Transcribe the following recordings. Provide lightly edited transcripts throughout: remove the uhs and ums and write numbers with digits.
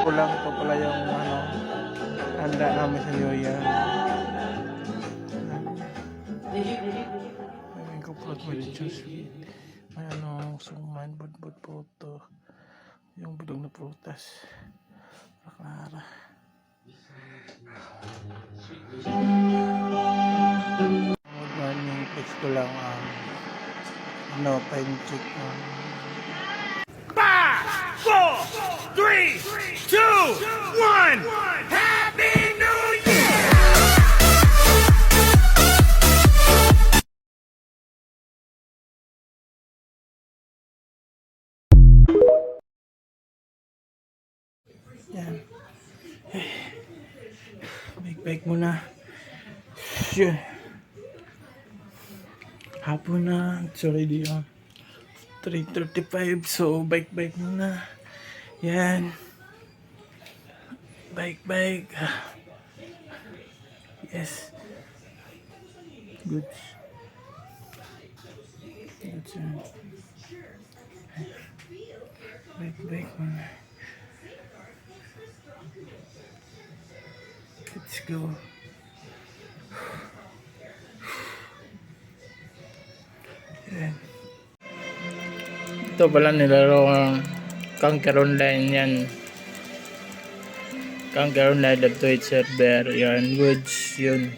ko lang, ito pala yung handa namin sa New Year. May kapulot mo din juice. May suman, budbud po ito. Yung bilog na prutas. Clara. Good morning. Fix ko lang time check. 5, 4, 3, 2, 1. Happy New Year! Yan. Bike muna. Yun. Hapon na. It's already 3:35. So, bike muna. Yan. Bike. Yes. Good. Bike muna. Let's go. Yan. Ito pala nilaro ang Conquer Online yan. Conquer Online Live Twitch server. Yan. Goods. Yun.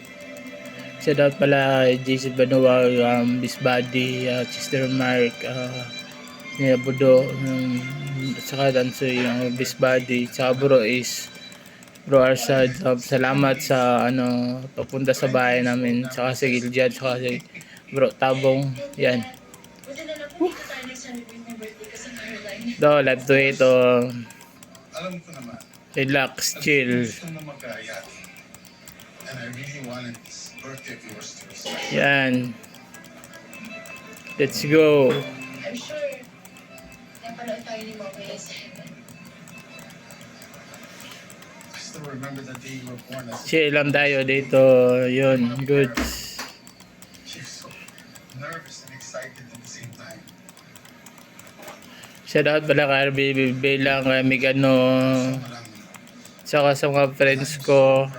Shout out pala JC Banuwag, Bisbody, Chester Mark, Nila Budo, saka Dansoy, yung Bisbody, saka Bro is Bro Arsad. Salamat sa papunta sa bahay namin, saka si Giljad, saka si Bro Tabong. Yan. Do, live to ito. Relax, chill. Yan. Let's go. I'm sure napanood tayo ni Mama sa heaven. I still remember the day you were born. Chill lang tayo dito. Yun, good. She was so nervous and excited at the same time. Shout out pala kay RBB lang, kay Migano, saka sa mga friends ko.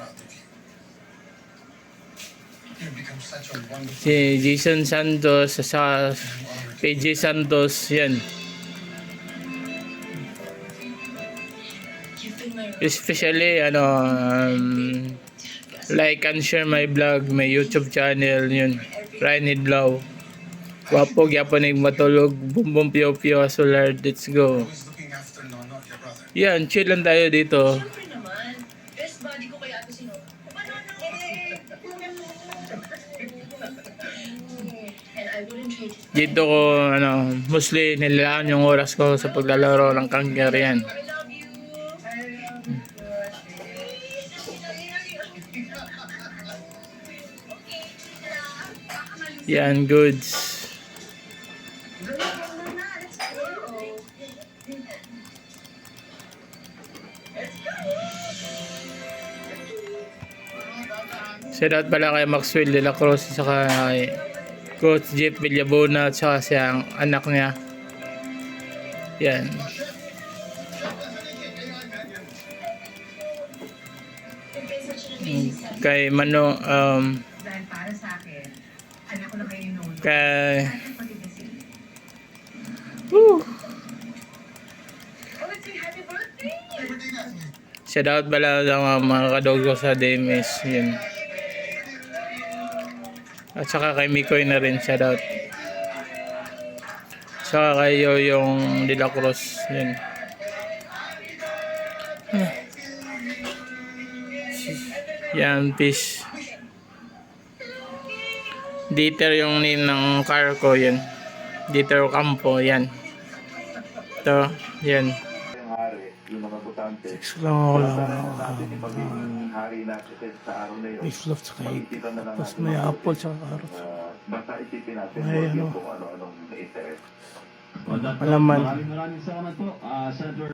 Si Jason Santos, sa PJ Santos, yan. Especially, like and share my vlog, my YouTube channel, yun. Ryan Hidlaw. Wapo, gyapon ay matulog, bumbong piyo-piyo, solar, let's go. Yan, chill lang tayo dito. Siyempre naman, best buddy ko kaya ito sino. And I wouldn't trade it. Dito ko, mostly nilalaan yung oras ko sa paglalaro ng Conquer yan. I love you. Yan, goods. Shout out pala kay Maxwell de la Cruz, saka kay Coach Jeff Villabona, at saka siyang anak niya. Yan. Kay Mano, Dahil para sa akin, anak ko na kayo noon. kay Happy birthday! shout out pala sa mga kadog ko sa DMS. Yun. At saka kay Mikoy na rin, shout out. Saka kay Yoyong De La Cruz. Yun. Yan, peace. Dieter yung name ng car ko, yan. Dieter Campo, yan. Ito, yan. Yung mga butante. Lang ako lang. Natin yung magiging hari natin sa araw na yun. May fluff sa kahit. Makikita na lang Tapos natin may mga apple sa karot. basta isipin natin May kung ano-anong na-interest. Malaman. Maraming salamat po, Senator.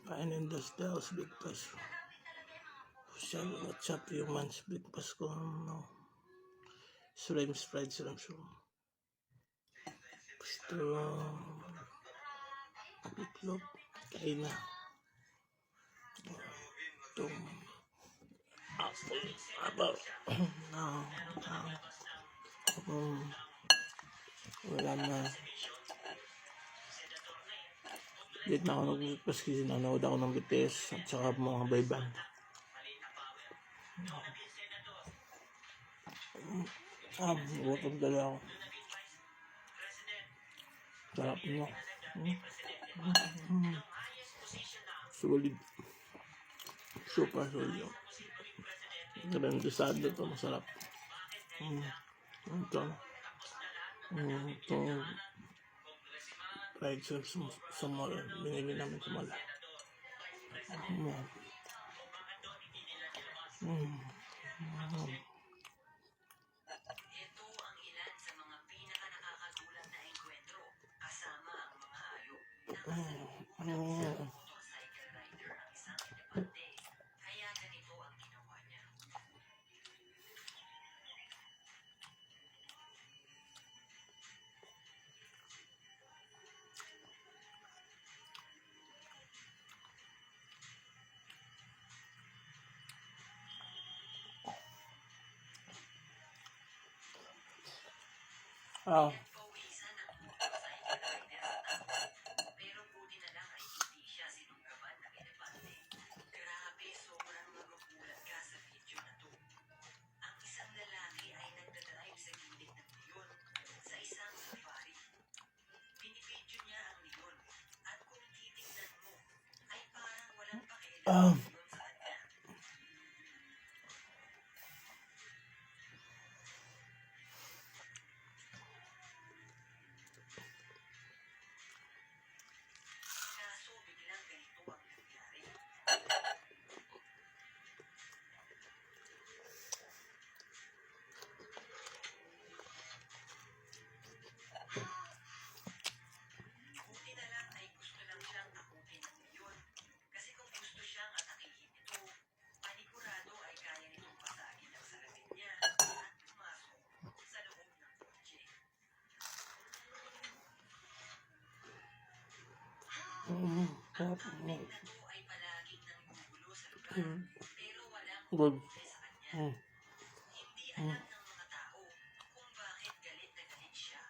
Kain in the Styles Big Pass. What's up yung man's Big Pass ko? Shrimp fried shrimp. Gusto itlog. Kain na. Itong apple. No. Wala na. Dito na ako nag-breakfast kasi nanood ako ng BTS at saka mga boy band. Gutom talaga ako. Sarap mo. Solid. Super solid. Grandisado to, masarap. Ito. Ito. Fried sauce sa mall. Binili namin sa mall. Ito ang ilan sa mga pinaka-nakakagulat na engkwentro kasama ang mga hayop. Motorcycle rider ang isang elepante. Kaya ganito ang ginawa niya. Pawisan ang motorcycle rider sa takbo. Pero buti na lang ay hindi siya sinunggaban ng elepante. Grabe, sobrang magugulat ka sa video na to. Ang isang lalaki ay nagdadrive sa gilid ng leon sa isang safari. Binibidyo niya ang leon at kung titignan mo ay parang walang pakialam ang leon sa kanya. Kaso biglang ganito ang nangyari. Buti na lang ay gusto lang siyang takutin ng leon. Kasi kung gusto siyang atakihin ito, panigurado ay kaya nitong pasagin ang sarapin niya at pumasok sa loob ng kotse. Ang kambing na to ay palaging nanggugulo sa lugar, pero walang Good. humuli sa kanya. Hindi alam ng mga tao kung bakit galit na galit siya.